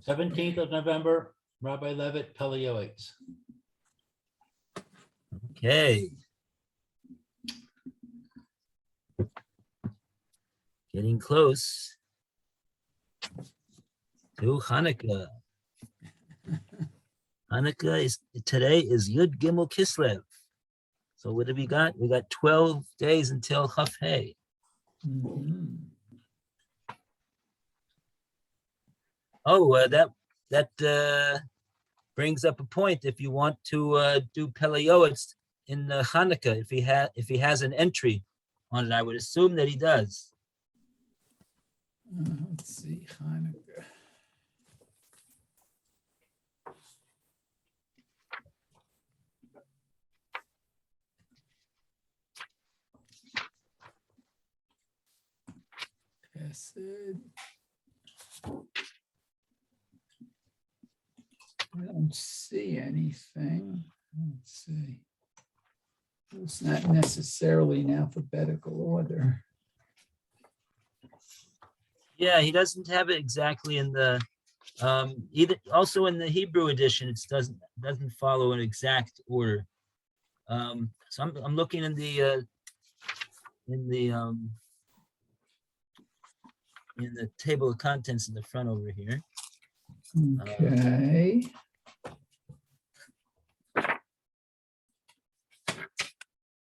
17th of November, Rabbi Levitt, Pele, Yoetz. Okay. Getting close to Hanukkah. Today is Yud Gimel Kislev. So what have we got? We got 12 days until Chaf Hey. Oh, that brings up a point. If you want to do Pele Yoetz in Hanukkah, if he has an entry on it, I would assume that he does. Let's see, Hanukkah. Chesed. I don't see anything. Let's see. It's not necessarily in alphabetical order. Yeah, he doesn't have it exactly in the either. Also in the Hebrew edition, it doesn't follow an exact order. So I'm looking in the table of contents in the front over here. Okay.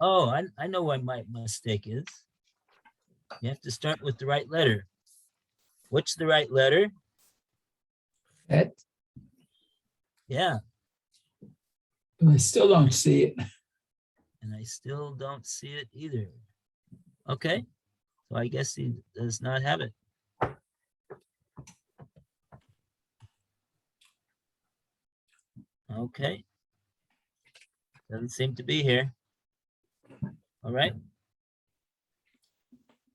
Oh, I know what my mistake is. You have to start with the right letter. What's the right letter? That, Yeah, I still don't see it. and I still don't see it either. Okay, so I guess he does not have it. Okay, doesn't seem to be here. All right.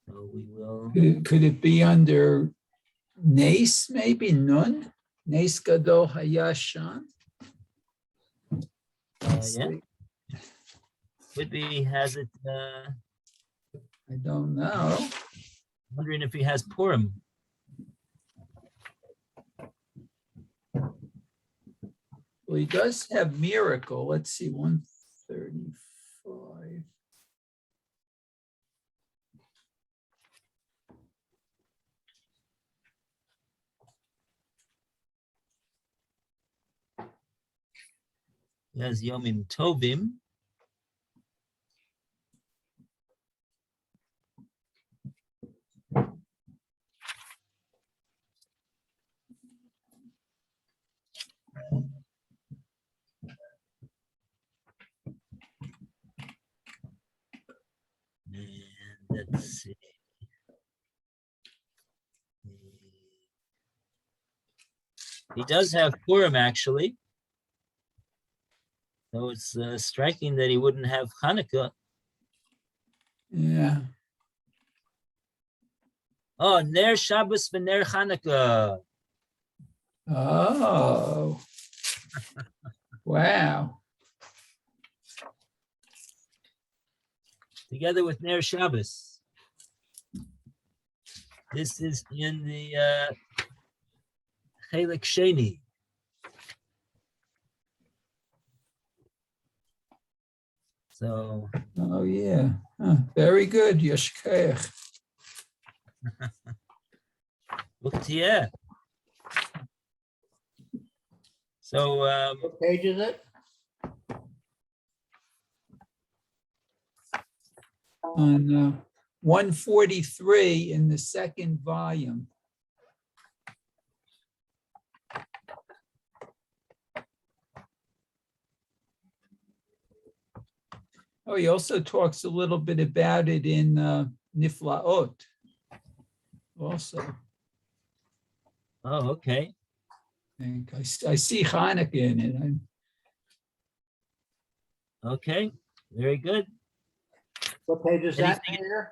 So we will. Could it be under Nace, maybe Nun? Nace Gadol Hayashan? Yeah. Could be he has it. I don't know. Wondering if he has Purim. Well, he does have Miracle. Let's see, 135. He has Yomim Tovim. And let's see. He does have Purim, actually. So it's striking that he wouldn't have Hanukkah. Yeah. Oh, Ner Shabbos v'Ner Hanukkah. Oh. Wow. Together with Ner Shabbos. This is in the Chelik Sheni. So. Oh, yeah. Huh. Very good. Yeshkeach. Look to you. So What page is it? On 143 in the second volume. Oh, he also talks a little bit about it in Niflaot. Also, oh, okay. I see Hanukkah in it. Okay, very good. What page is that Anything- here?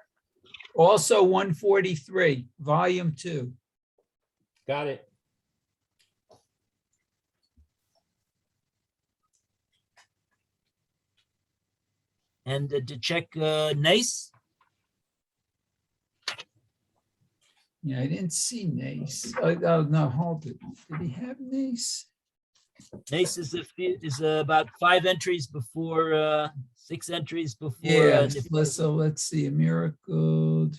Also 143, volume 2. Got it. And to check Nace. Yeah, I didn't see Nace. Oh, no, hold it. Did he have Nace? Nace is about 5 entries before, 6 entries before. Yeah, let's see, a miracle.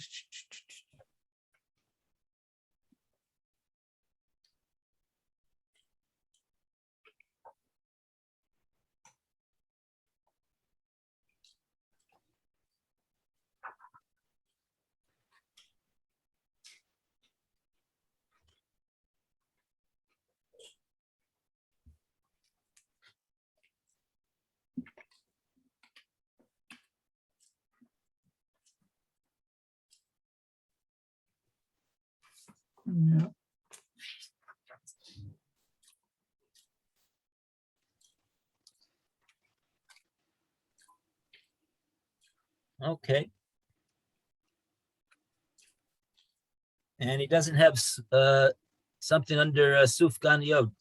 Yeah. Okay. And he doesn't have something under Sufgan Yod.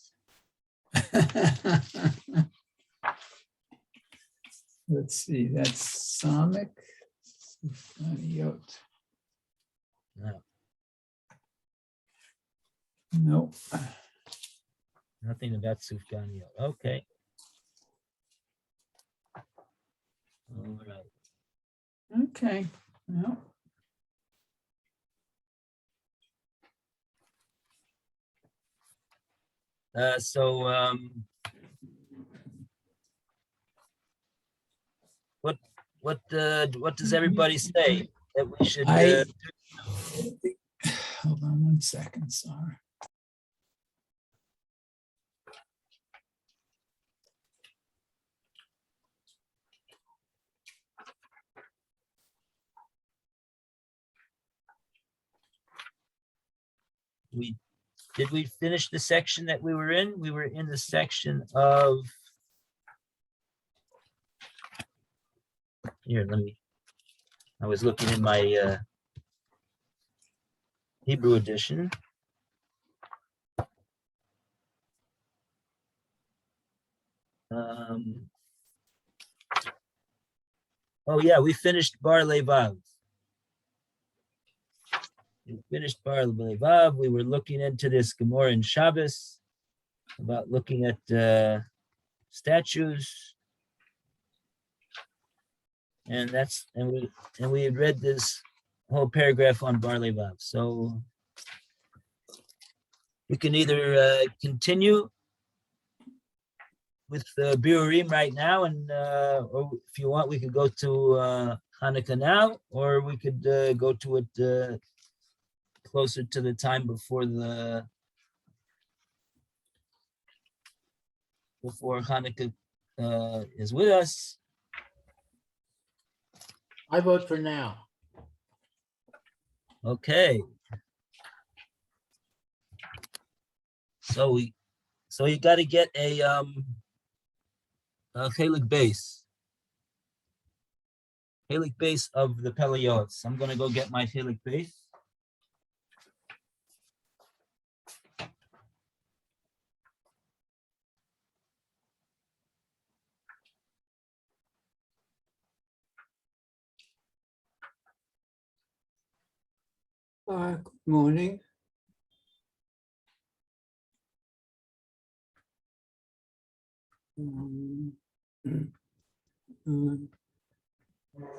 Let's see, that's Sonic. Yoetz. No, Nope. nothing about Sufgan Yod. Okay. All right. Okay. No. What does everybody say that we should? Hold on 1 second, sorry. Did we finish the section that we were in? We were in the section of. Here, I was looking in my Hebrew edition. Oh yeah, we finished Bar Levav. We finished Bar Levav. We were looking into this Gemara in Shabbos about looking at statues, and we had read this whole paragraph on Bar Levav. So we can either continue with Biurim right now, and or if you want, we could go to Hanukkah now, or we could go to it closer to the time before Hanukkah is with us. I vote for now. Okay. So you got to get a Halik base. Halik base of the Pele Yoetz. I'm gonna go get my Halik base. Good morning.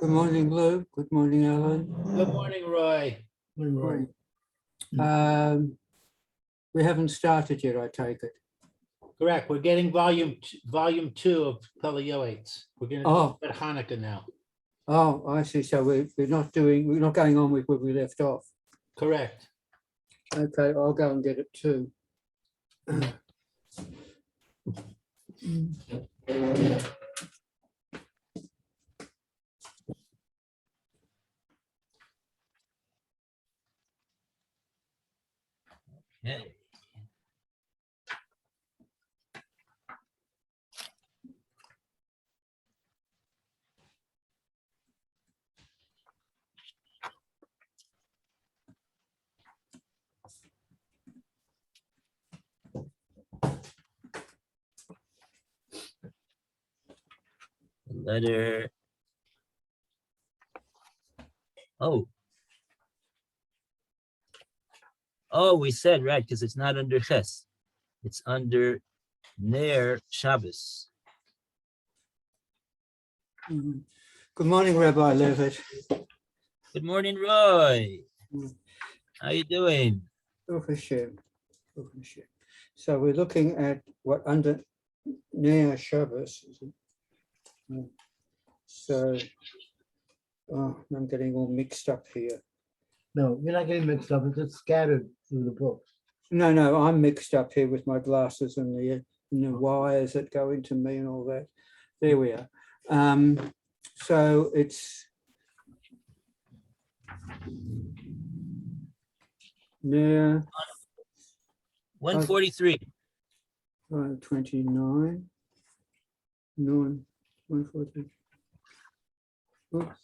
Good morning, Lou. Good morning, Alan. Good morning, Roy. Morning. We haven't started yet, I take it. Correct. We're getting volume 2 of Pele Yoetz. We're gonna Oh. do at Hanukkah now. Oh, I see. So we're not going on with where we left off. Correct. Okay, I'll go and get it too. Okay. Letter. Oh. Oh, we said, right, because it's not under Ches. It's under Ner Shabbos. Mhm. Good morning, Rabbi Levitt. Good morning, Roy. Mm. How you doing? Baruch Hashem. Baruch Hashem. So we're looking at what under Ner Shabbos. Is it? Mm. So I'm getting all mixed up here. No, you're not getting mixed up. It's just scattered through the books. No, I'm mixed up here with my glasses and the wires that go into me and all that. There we are. So it's near 143. 29, 140. Oops.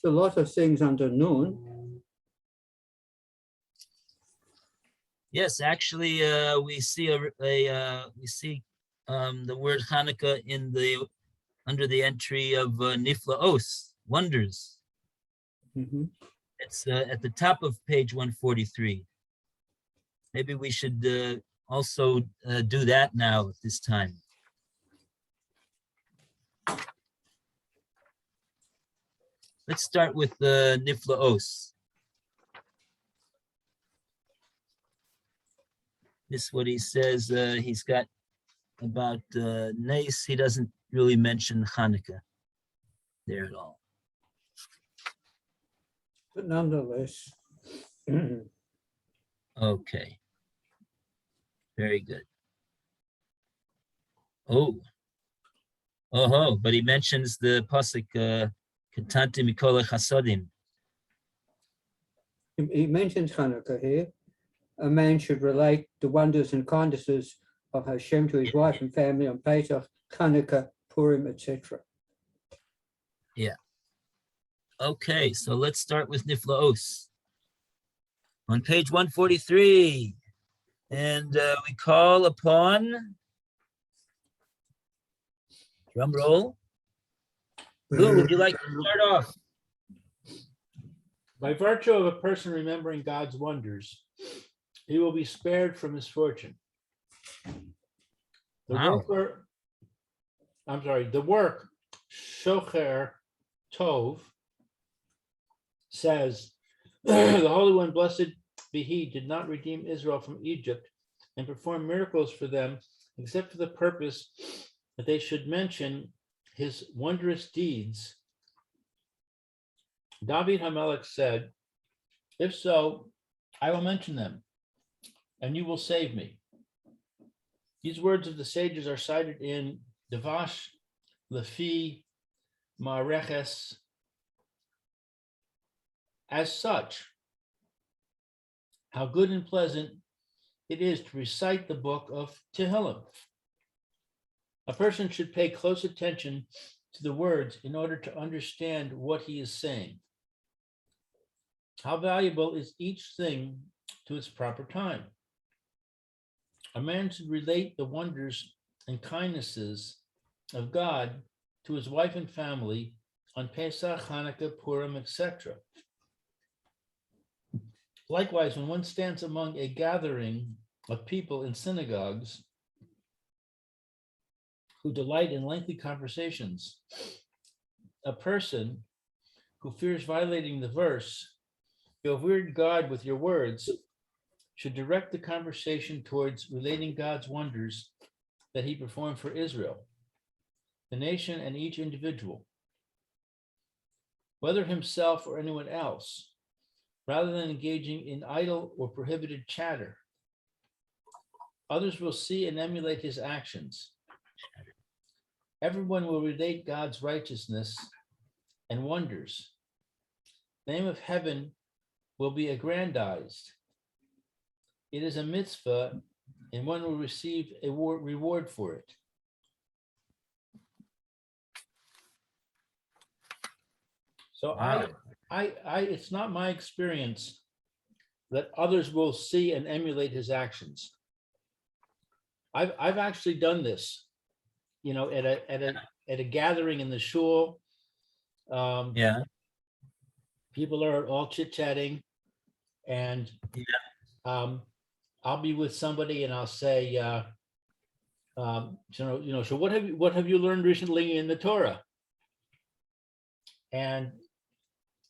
A lot of things under noon. Yes, actually, we see the word Hanukkah in the under the entry of Niflaos, wonders. Mhm. It's at the top of page 143. Maybe we should also do that now at this time. Let's start with the Niflaos. This is what he says. He's got about Nes. He doesn't really mention Hanukkah there at all. But nonetheless, Okay. Very good. Oh, but he mentions the pasuk Ketante Mikol Chasodim. he mentions Hanukkah here. A man should relate the wonders and kindnesses of Hashem to his wife and family on Pesach, Hanukkah, Purim, etc. Okay, so let's start with Niflaos. On page 143. And we call upon, drum roll. Lou, would you like to start off? By virtue of a person remembering God's wonders, he will be spared from misfortune. Wow. The work Shocher Tov says, the Holy One, blessed be he, did not redeem Israel from Egypt and perform miracles for them, except for the purpose that they should mention his wondrous deeds. David HaMelech said, if so, I will mention them, and you will save me. These words of the sages are cited in Devash, Lefi, Ma'areches. As such, how good and pleasant it is to recite the book of Tehillim. A person should pay close attention to the words in order to understand what he is saying. How valuable is each thing to its proper time? A man should relate the wonders and kindnesses of God to his wife and family on Pesach, Hanukkah, Purim, etc. Likewise, when one stands among a gathering of people in synagogues who delight in lengthy conversations, a person who fears violating the verse, "You have wearied God with your words," should direct the conversation towards relating God's wonders that he performed for Israel, the nation, and each individual, whether himself or anyone else, rather than engaging in idle or prohibited chatter. Others will see and emulate his actions. Everyone will relate God's righteousness and wonders. The name of heaven will be aggrandized. It is a mitzvah, and one will receive a reward for it. So Wow. it's not my experience that others will see and emulate his actions. I've actually done this, at a gathering in the shul. Yeah. people are all chit-chatting, and I'll be with somebody and I'll say, so what have you learned recently in the Torah? And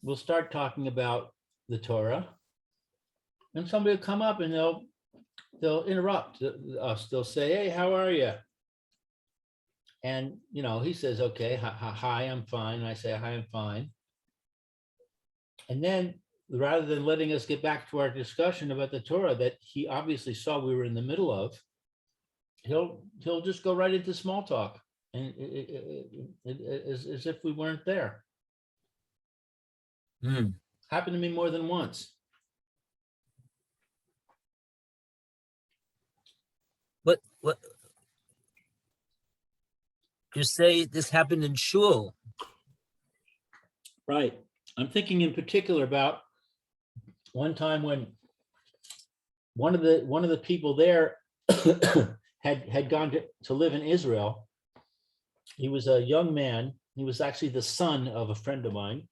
we'll start talking about the Torah, and somebody will come up and they'll interrupt us. They'll say, "Hey, how are you?" And he says, "Okay, hi, I'm fine." And I say, "Hi, I'm fine." And then, rather than letting us get back to our discussion about the Torah that he obviously saw we were in the middle of, he'll just go right into small talk, and as if we weren't there. Happened to me more than once. What you say this happened in shul? Right. I'm thinking in particular about one time when one of the people there had gone to live in Israel. He was a young man. He was actually the son of a friend of mine.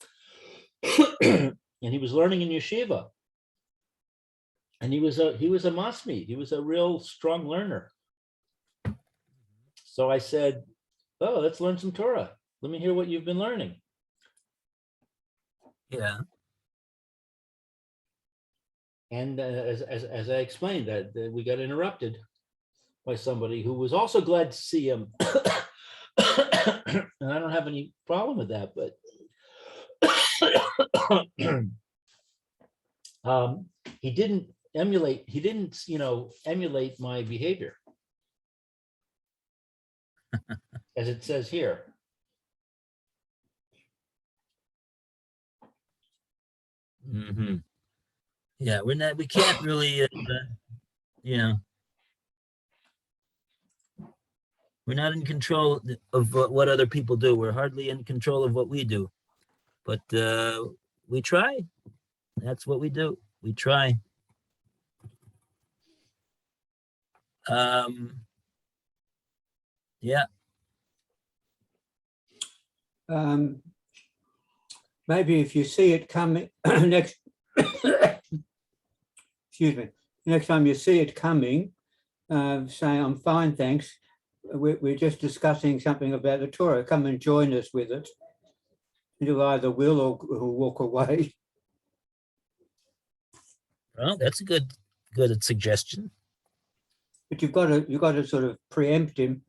And he was learning in yeshiva. And he was a masmid. He was a real strong learner. So I said, "Oh, let's learn some Torah. Let me hear what you've been learning." Yeah. And as I explained, that we got interrupted by somebody who was also glad to see him. And I don't have any problem with that, but he didn't emulate my behavior, as it says here. Yeah, we can't really, we're not in control of what other people do. We're hardly in control of what we do, but we try. That's what we do. We try. Yeah. Maybe if you see it coming next time you see it coming, say, "I'm fine, thanks. We're just discussing something about the Torah. Come and join us with it." You'll either will or walk away. Well, that's a good suggestion. But you've got to sort of preempt him.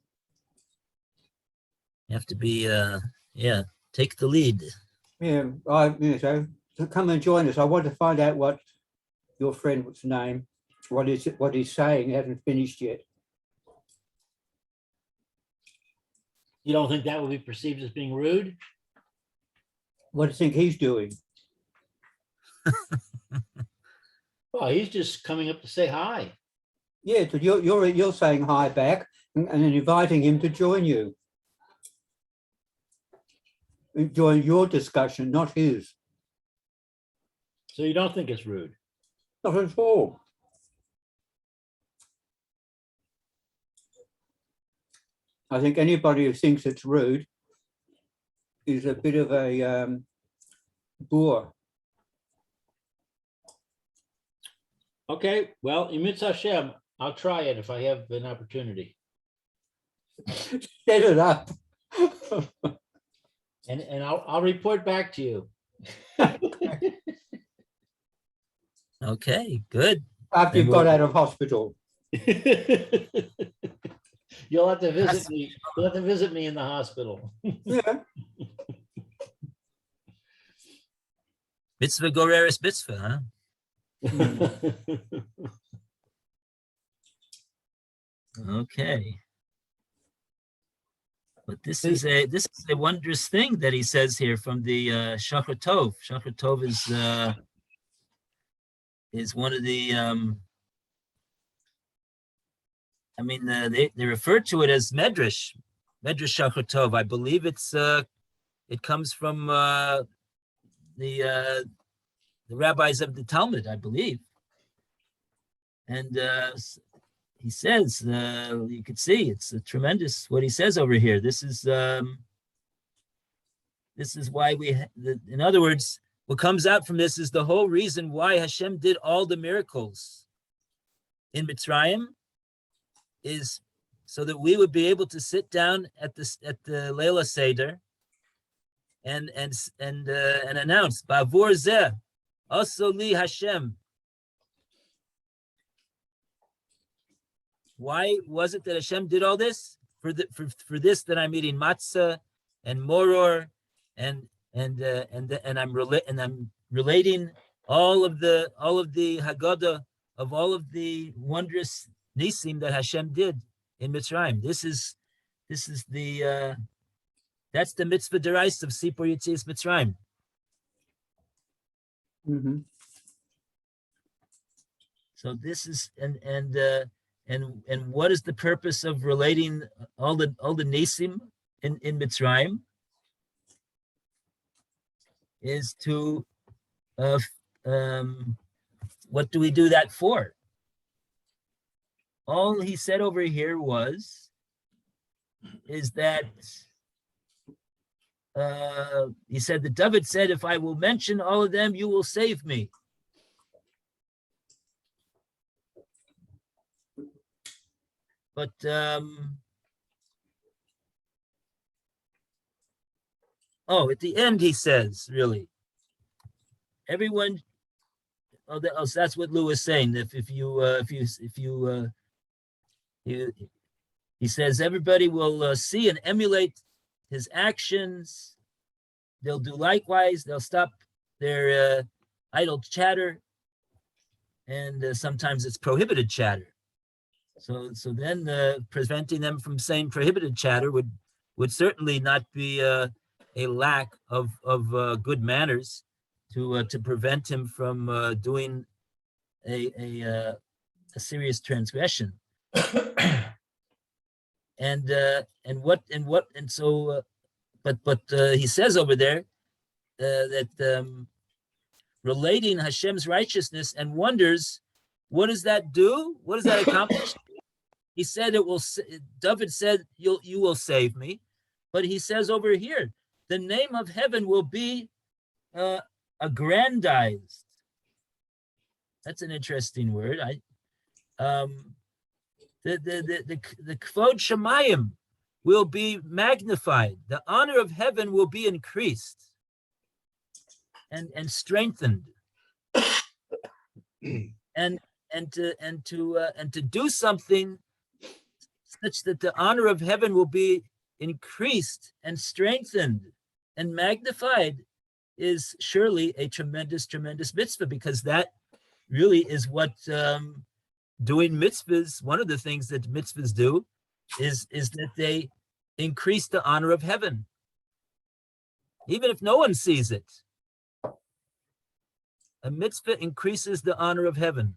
You have to be, take the lead. Yeah, so come and join us. I want to find out what your friend's name, what he's saying. He hasn't finished yet. You don't think that would be perceived as being rude? What do you think he's doing? Well, he's just coming up to say hi. Yeah, so you're saying hi back and then inviting him to join you. Join your discussion, not his. So you don't think it's rude? Not at all. I think anybody who thinks it's rude is a bit of a bore. Okay, well, Emitz Hashem, I'll try it if I have an opportunity. Set it up. And I'll report back to you. Okay, good. After you've got out of hospital. You'll have to visit me. You'll have to visit me in the hospital. Yeah. Mitzvah goreres mitzvah, huh? Okay. But this is a wondrous thing that he says here from the Shachar Tov. Shachar Tov is one of the they refer to it as Medrash Shachar Tov. I believe it comes from the rabbis of the Talmud, I believe. And he says, you can see it's a tremendous what he says over here. This is why in other words, what comes out from this is the whole reason why Hashem did all the miracles in Mitzrayim is so that we would be able to sit down at the Leila Seder and announce Bavur Zeh also li Hashem. Why was it that Hashem did all this? For this that I'm eating matzah and moror and I'm relating all of the Haggadah of all of the wondrous nisim that Hashem did in Mitzrayim. This is the that's the mitzvah derais of Sipur Yetzias Mitzrayim. Mhm. So this is and what is the purpose of relating all the nisim in Mitzrayim? Is to what do we do that for? All he said over here is that he said that David said, if I will mention all of them, you will save me. But at the end he says, really, everyone. Oh, that's what Lou was saying. He says everybody will see and emulate his actions. They'll do likewise. They'll stop their idle chatter, and sometimes it's prohibited chatter. So then preventing them from saying prohibited chatter would certainly not be a lack of good manners to prevent him from doing a serious transgression. But he says over there that relating Hashem's righteousness and wonders, what does that do? What does that accomplish? He said it will. David said, "You will save me," but he says over here, the name of heaven will be aggrandized. That's an interesting word. The Kvod Shemayim will be magnified. The honor of heaven will be increased and strengthened. and to do something such that the honor of heaven will be increased and strengthened and magnified is surely a tremendous mitzvah, because that really is what doing mitzvahs, one of the things that mitzvahs do is that they increase the honor of heaven. Even if no one sees it, a mitzvah increases the honor of heaven.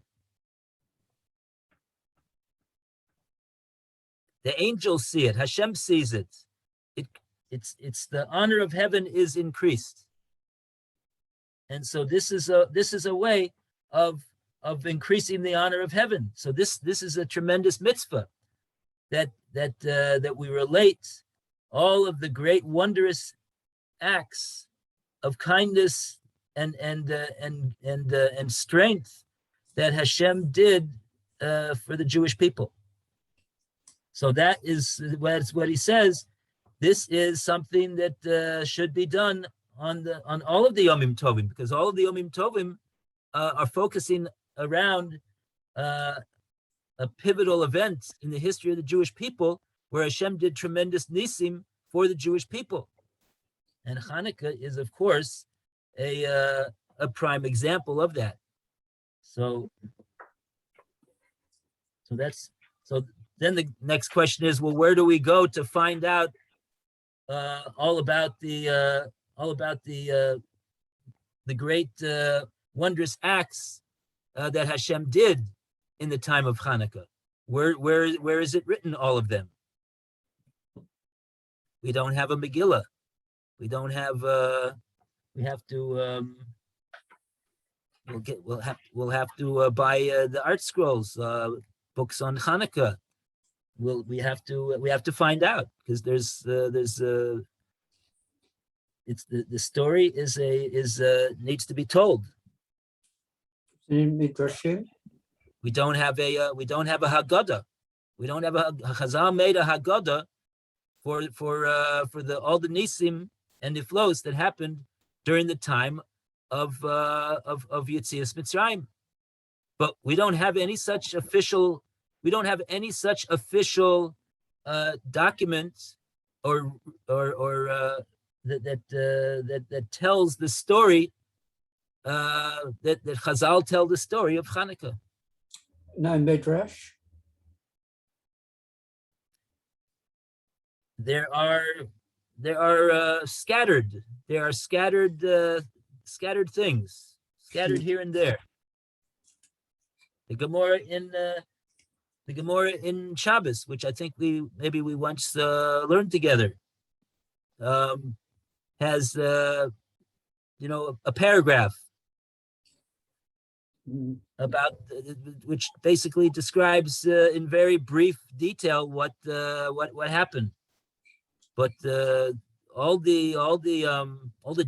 The angels see it. Hashem sees it. It's the honor of heaven is increased. And so this is a way of increasing the honor of heaven. So this is a tremendous mitzvah that we relate all of the great wondrous acts of kindness and strength that Hashem did for the Jewish people. So that is what he says. This is something that should be done on all of the Yomim Tovim, because all of the Yomim Tovim are focusing around a pivotal event in the history of the Jewish people, where Hashem did tremendous nisim for the Jewish people, and Hanukkah is, of course, a prime example of that. So then the next question is, well, where do we go to find out all about the great wondrous acts that Hashem did in the time of Hanukkah? Where is it written, all of them? We don't have a Megillah. We don't have. We have to. We'll have to buy the art scrolls, books on Hanukkah. We have to find out, because there's it's the story is needs to be told. In Midrashim. We don't have a Haggadah. We don't have a Chazal made a Haggadah for the all the nisim and the flows that happened during the time of Yetzias Mitzrayim. But we don't have any such official document or that tells the story that Chazal tell the story of Hanukkah. No Midrash. There are scattered things scattered here and there. The Gemara in Shabbos, which I think we once learned together, has a paragraph about which basically describes in very brief detail what happened. But all the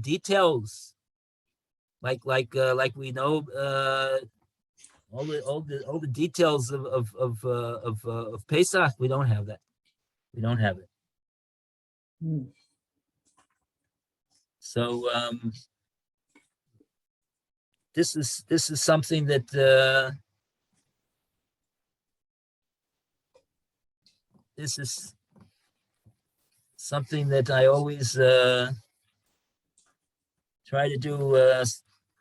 details, like we know, all the details of Pesach, we don't have that. We don't have it. So this is something that this is something that I always try to do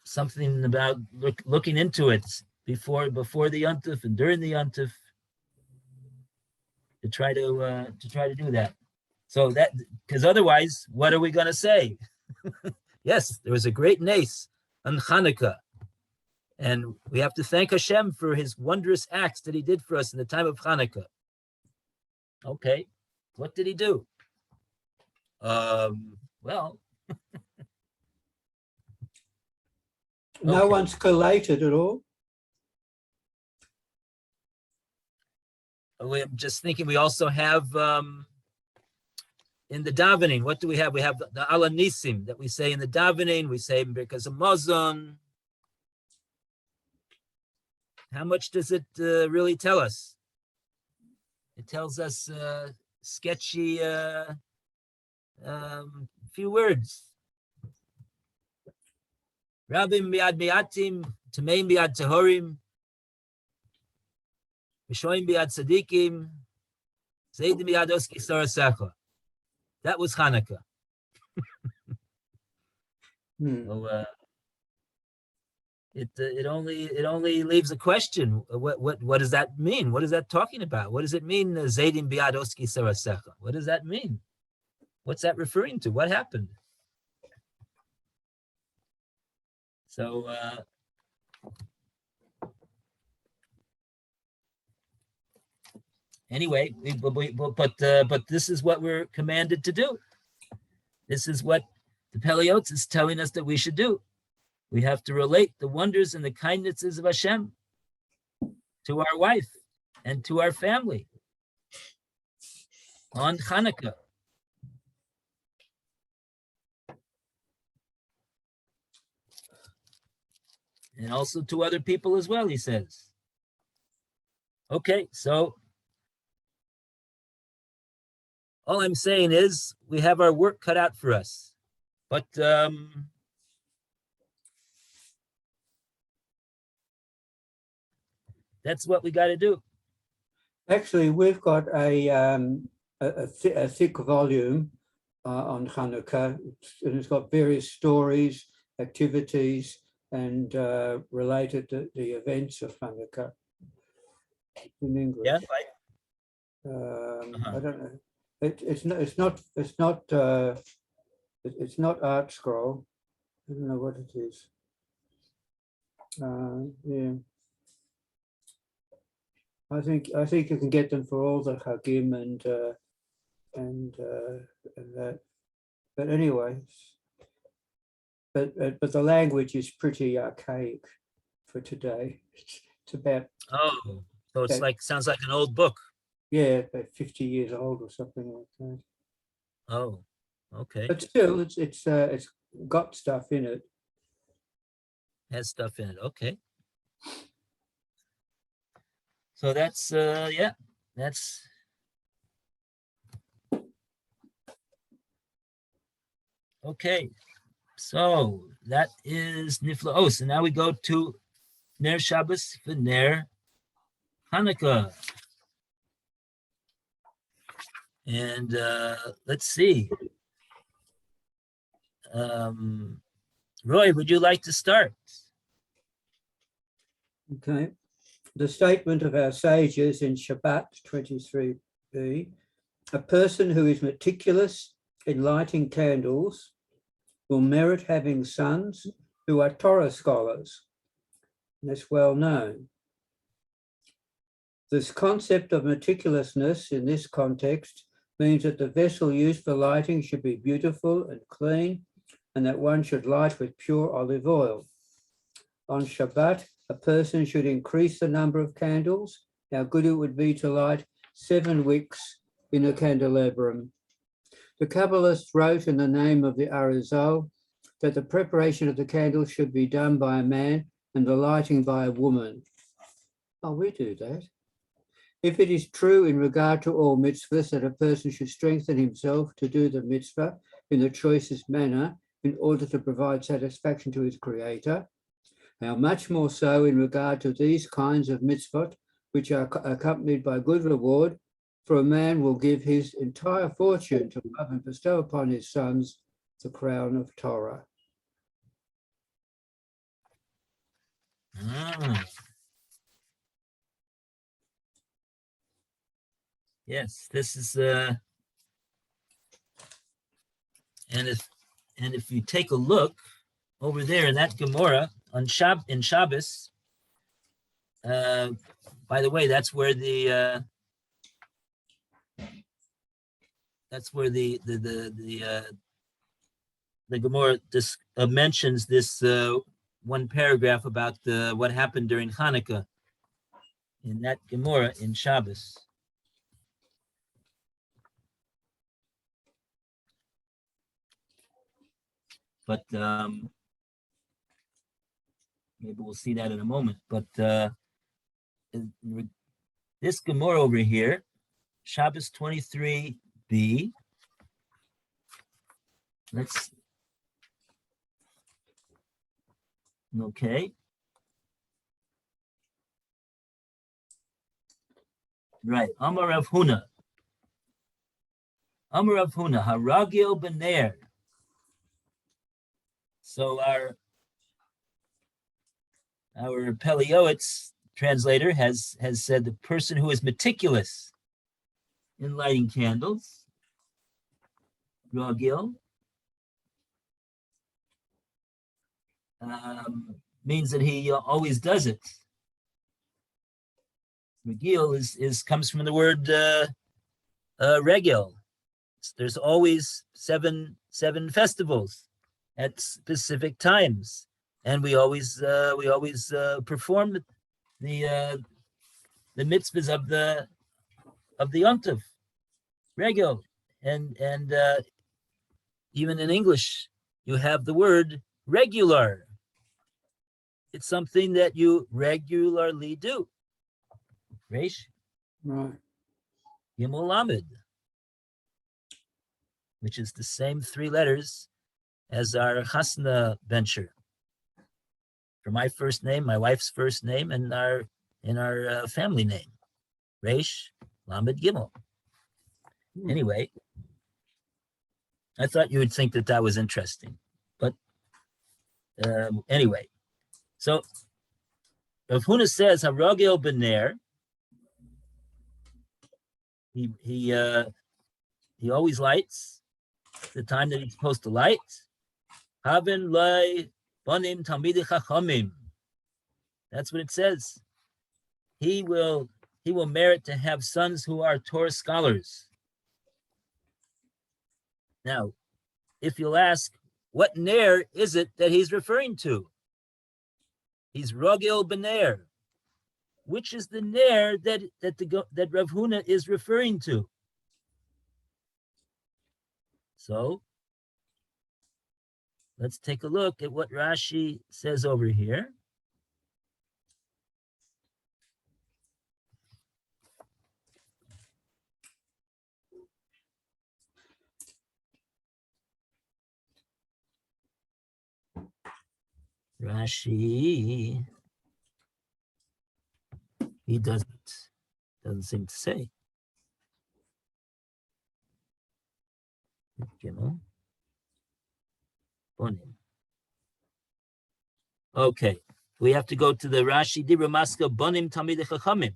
something about looking into it before the Yontif and during the Yontif to try to do that. So that, because otherwise, what are we going to say? Yes, there was a great nace on Hanukkah, and we have to thank Hashem for his wondrous acts that he did for us in the time of Hanukkah. Okay, what did he do? Well, no okay. one's collated at all. I'm just thinking we also have in the davening, what do we have? We have the Ala Nisim that we say in the davening. We say because of Mazon. How much does it really tell us? It tells us sketchy few words. Rabim biad miatim, tameim biad tahorim, mishoim biad tzadikim, zaydim biad oski sarasecha. That was Hanukkah. So, it only leaves a question. What does that mean? What is that talking about? What does it mean? Zaydim biad oski sarasecha. What does that mean? What's that referring to? What happened? So anyway, but this is what we're commanded to do. This is what the Pele Yoetz is telling us that we should do. We have to relate the wonders and the kindnesses of Hashem to our wife and to our family on Hanukkah. And also to other people as well, he says. Okay, so all I'm saying is we have our work cut out for us. But that's what we got to do. Actually, we've got a thick volume on Hanukkah, and it's got various stories, activities, and related to the events of Hanukkah in English. Yeah. I don't know. It's not Art Scroll. I don't know what it is. Yeah. I think you can get them for all the Hagim and that. But anyway, but the language is pretty archaic for today. It's about So it's sounds like an old book. Yeah, about 50 years old or something like that. Oh, Okay, But still, it's got stuff in it. has stuff in it. Okay. So that's yeah, that's okay. So that is Niflaos. And now we go to Ner Shabbos for Ner Hanukkah. And let's see. Roy, would you like to start? Okay. The statement of our sages in Shabbat 23b, a person who is meticulous in lighting candles will merit having sons who are Torah scholars. And that's well known. This concept of meticulousness in this context means that the vessel used for lighting should be beautiful and clean, and that one should light with pure olive oil. On Shabbat, a person should increase the number of candles. How good it would be to light 7 wicks in a candelabrum. The Kabbalist wrote in the name of the Arizal that the preparation of the candles should be done by a man and the lighting by a woman. Oh, we do that. If it is true in regard to all mitzvahs that a person should strengthen himself to do the mitzvah in the choicest manner in order to provide satisfaction to his creator, how much more so in regard to these kinds of mitzvot, which are accompanied by good reward, for a man will give his entire fortune to love and bestow upon his sons the crown of Torah. Ah. Yes, this is and if you take a look over there in that Gemara on Shabbos, by the way, that's where the Gemara mentions this one paragraph about what happened during Hanukkah in that Gemara in Shabbos. But maybe we'll see that in a moment. But this Gemara over here, Shabbos 23b. Let's okay. Right. Amar Rav Huna. Amar Rav Huna, Haragil Bener. So our Pele Yoetz translator has said the person who is meticulous in lighting candles, Ragil, means that he always does it. Regil comes from the word regil. There's always seven festivals at specific times, and we always perform the mitzvahs of the yontif, regil, and even in English you have the word regular. It's something that you regularly do. Reish, Right. Gimel Lamed, which is the same 3 letters as our Chasna venture. For my first name, my wife's first name, and our family name, Reish Lamed Gimel. Anyway, I thought you would think that was interesting, but anyway, so Rav Huna says Haragil Bener. He always lights the time that he's supposed to light. Haben lei banim talmidei chachamim. That's what it says. He will merit to have sons who are Torah scholars. Now, if you'll ask, what ner is it that he's referring to? He's Ragil Bener. Which is the ner that Rav Huna is referring to? So let's take a look at what Rashi says over here. Rashi, he doesn't seem to say. Gimel. Bonim. Okay, we have to go to the Rashi Dibra Maska Bonim Tamid Chachamim.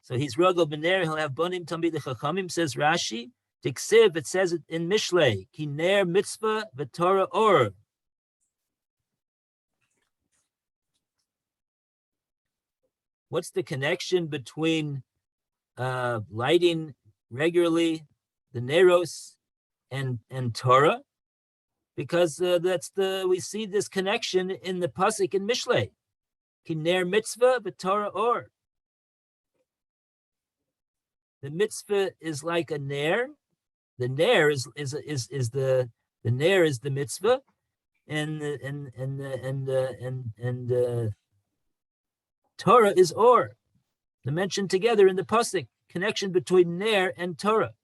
So he's Rogel Bener, he'll have Bonim Tamid Chachamim, says Rashi. Tiksiv, it says it in Mishlei, Kiner Mitzvah V'Torah Or. What's the connection between lighting regularly the Neros and Torah? Because we see this connection in the pasuk in Mishlei. Kiner mitzvah b'Torah or. The mitzvah is like a ner. The ner is the ner is the mitzvah, and Torah is or. They're mentioned together in the pasuk. Connection between ner and Torah.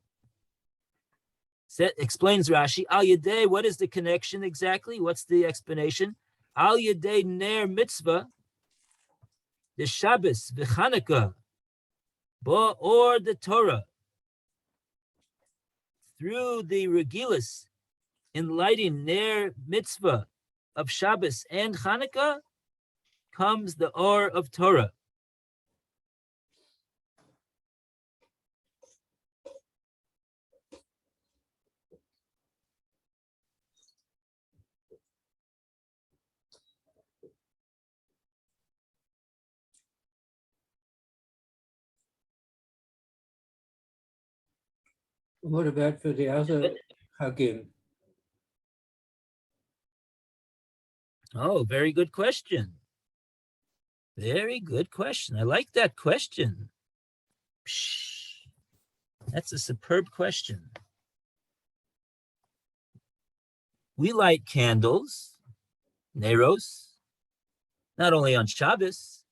Explains Rashi, Al Yadei, what is the connection exactly? What's the explanation? Al Yadei ner mitzvah, the Shabbos, the Chanukah, or the Torah. Through the regilas, in lighting ner mitzvah of Shabbos and Chanukah, comes the or of Torah. What about for the other Hagim? Oh, very good question. Very good question. I like that question. Psh, that's a superb question. We light candles, Neros, not only on Shabbos,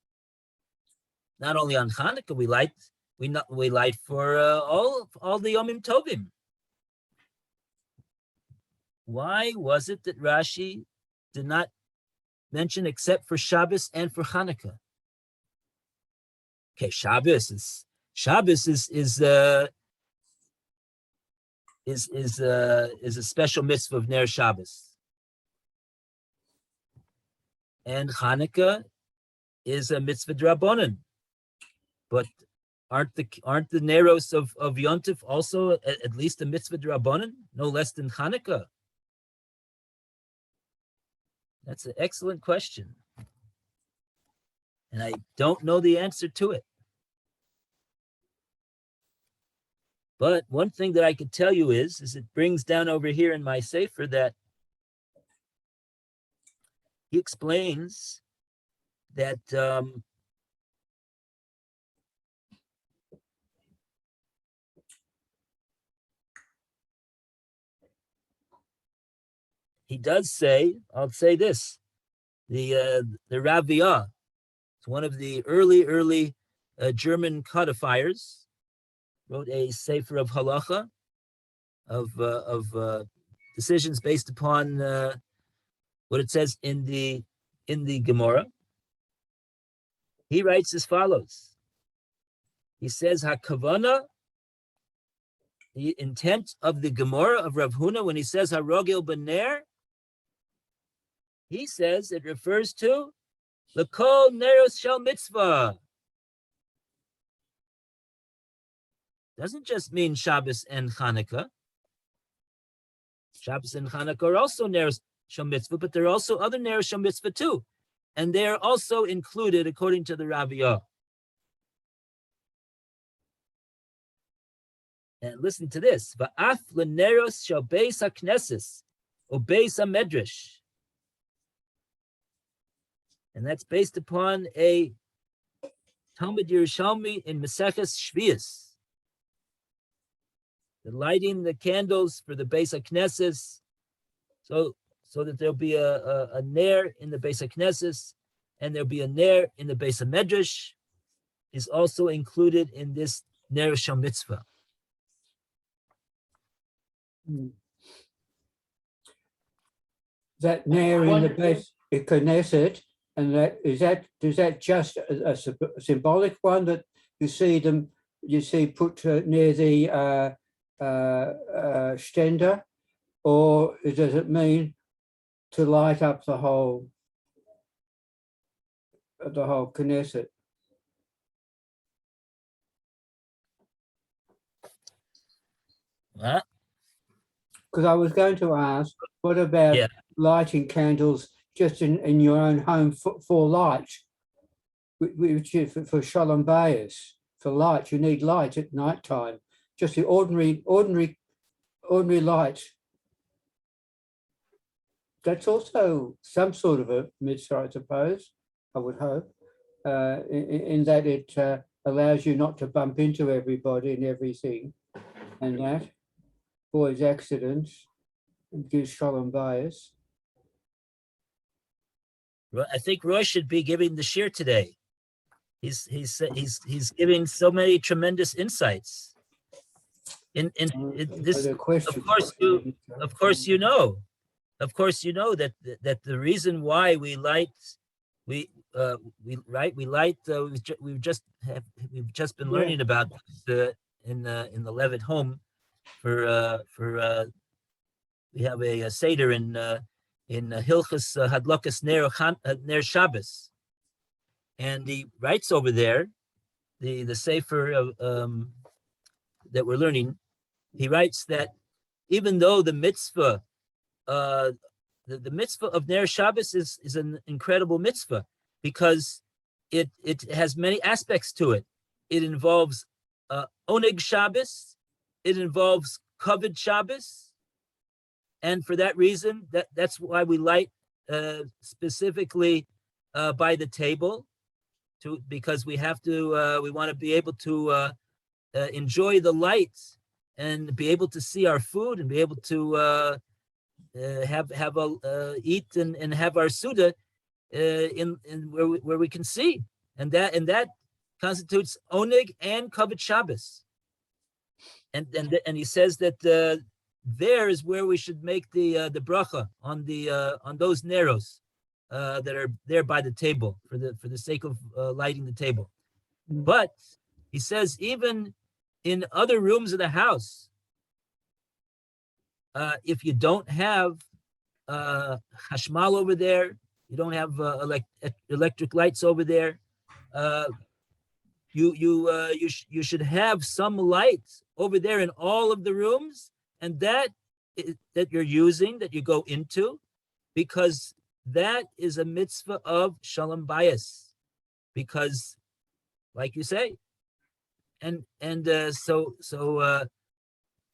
not only on Hanukkah. We light for all the Yomim Tovim. Why was it that Rashi did not mention except for Shabbos and for Hanukkah? Okay, Shabbos is a special mitzvah of Ner Shabbos, and Hanukkah is a mitzvah drabonin. But aren't the Neros of Yontif also at least a mitzvah drabonin, no less than Hanukkah? That's an excellent question, and I don't know the answer to it. But one thing that I could tell you is it brings down over here in my sefer that he explains that he does say, I'll say this, the Raviyah, it's one of the early German codifiers, wrote a sefer of halacha, of decisions based upon what it says in the Gemara. He writes as follows. He says, HaKavana, the intent of the Gemara of Rav Huna when he says Harogel Bener, he says it refers to L'kol Neros Shel Mitzvah. Doesn't just mean Shabbos and Hanukkah. Shabbos and Hanukkah are also Neros Shel Mitzvah, but there are also other Neros Shel Mitzvah too. And they are also included according to the Raviyah. And listen to this. Va'af l'neros shel beis hakneses, or beis hamedrash. And that's based upon a Talmud Yerushalmi in Maseches Shvius. The lighting the candles for the Beis HaKnesses. so that there'll be a ner in the Beis HaKnesses, and there'll be a ner in the Beis HaMedrash, is also included in this ner shel mitzvah. That Nair in the base Knesset, and is that just a symbolic one that you see put near the stender, or does it mean to light up the whole Knesset? Huh? Because I was going to ask, what about Yeah. lighting candles just in your own home for light, which is for Shalom Bayis, for light? You need light at night time, just the ordinary light. That's also some sort of a mitzvah, I suppose, I would hope, in that it allows you not to bump into everybody and everything, and that avoids accidents and gives Shalom Bayis. I think Roy should be giving the shir today. He's giving so many tremendous insights. In this, of course you know that the reason why we light, we've just been learning about in the Levitt home for we have a seder in Hilchus Hadlokas Ner Shabbos, and he writes over there the sefer of, that we're learning. He writes that even though the mitzvah, the mitzvah of Ner Shabbos is an incredible mitzvah because it has many aspects to it. It involves Oneg Shabbos, it involves Kavod Shabbos, and for that reason, that's why we light specifically by the table, because we have to. We want to be able to enjoy the light and be able to see our food and be able to eat and have our suda in where we can see, and that constitutes oneg and kavod Shabbos, and he says that there is where we should make the bracha on those neros that are there by the table for the sake of lighting the table. But he says even in other rooms of the house, if you don't have hashmal over there, you don't have electric lights over there, you should have some light over there in all of the rooms, and that you're using, that you go into, because that is a mitzvah of Shalom Bayis, because, like you say, and so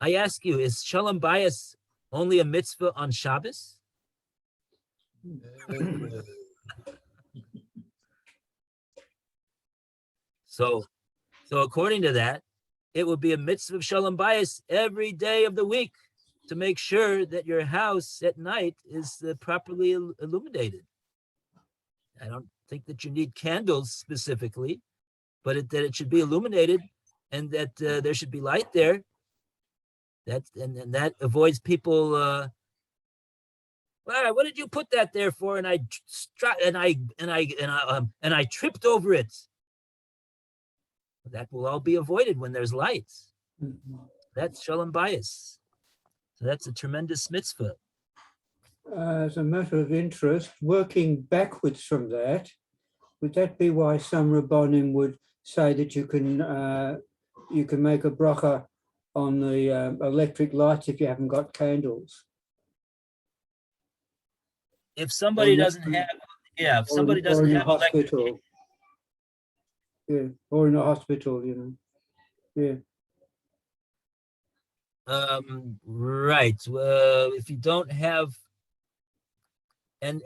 I ask you, is Shalom Bayis only a mitzvah on Shabbos? So according to that, it would be a mitzvah of Shalom Bayis every day of the week to make sure that your house at night is properly illuminated. I don't think that you need candles specifically, but that it should be illuminated, and that there should be light there. And that avoids people. Well, what did you put that there for? And I tripped over it. That will all be avoided when there's lights. That's Shalom Bayis. So that's a tremendous mitzvah. As a matter of interest, working backwards from that, would that be why some Rabbonim would say that you can make a bracha on the electric lights if you haven't got candles? If somebody doesn't have, if somebody doesn't have electric, or in a hospital, right. If you don't have, and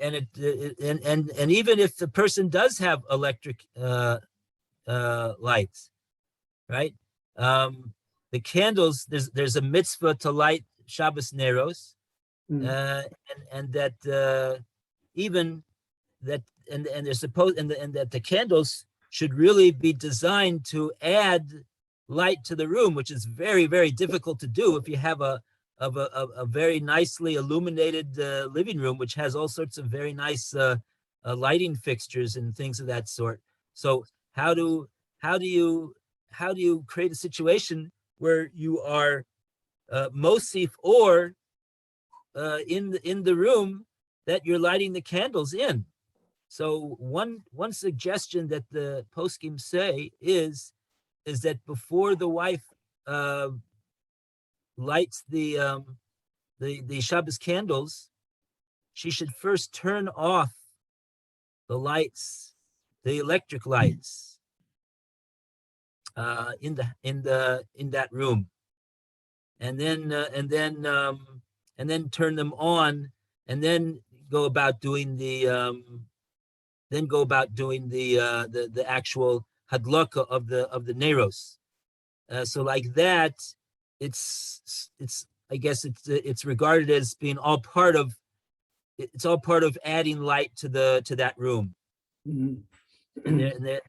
even if the person does have electric lights, right? The candles, there's a mitzvah to light Shabbos Neros, Mm. And that even that and they're supposed and that the candles should really be designed to add light to the room, which is very, very difficult to do if you have a very nicely illuminated living room, which has all sorts of very nice lighting fixtures and things of that sort. So how do you create a situation where you are mosif or in the room that you're lighting the candles in? So one suggestion that the poskim say is that before the wife lights the Shabbos candles, she should first turn off the lights, the electric lights, in that room, and then turn them on, and then go about doing the actual hadlaka of the neros. So like that, it's I guess it's regarded as being all part of adding light to that room, Mhm. and that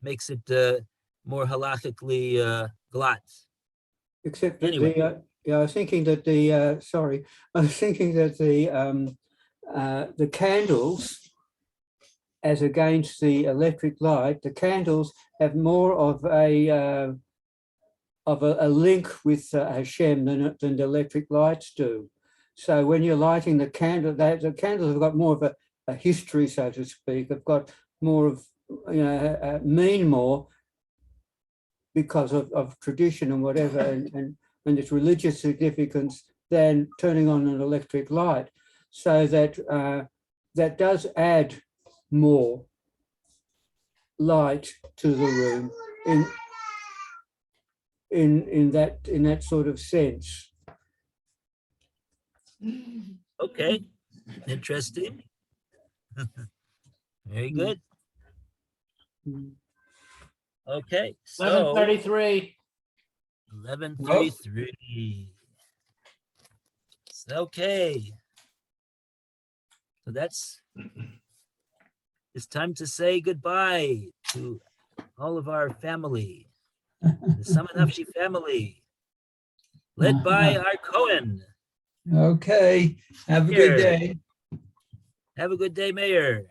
makes it more halachically glatt. Except that Anyway. I was thinking that the candles, as against the electric light, the candles have more of a link with Hashem than the electric lights do. So when you're lighting the candle, the candles have got more of a history, so to speak. Have got more of, mean more because of tradition and whatever, and its religious significance than turning on an electric light. So that that does add more light to the room in that sort of sense. Okay, interesting. Very good. Mm. Okay, so 11:33. 11:33. Okay. So it's time to say goodbye to all of our family, the Samanafshi family, led by our Cohen. Okay, have a Here. good day. Have a good day, Mayor.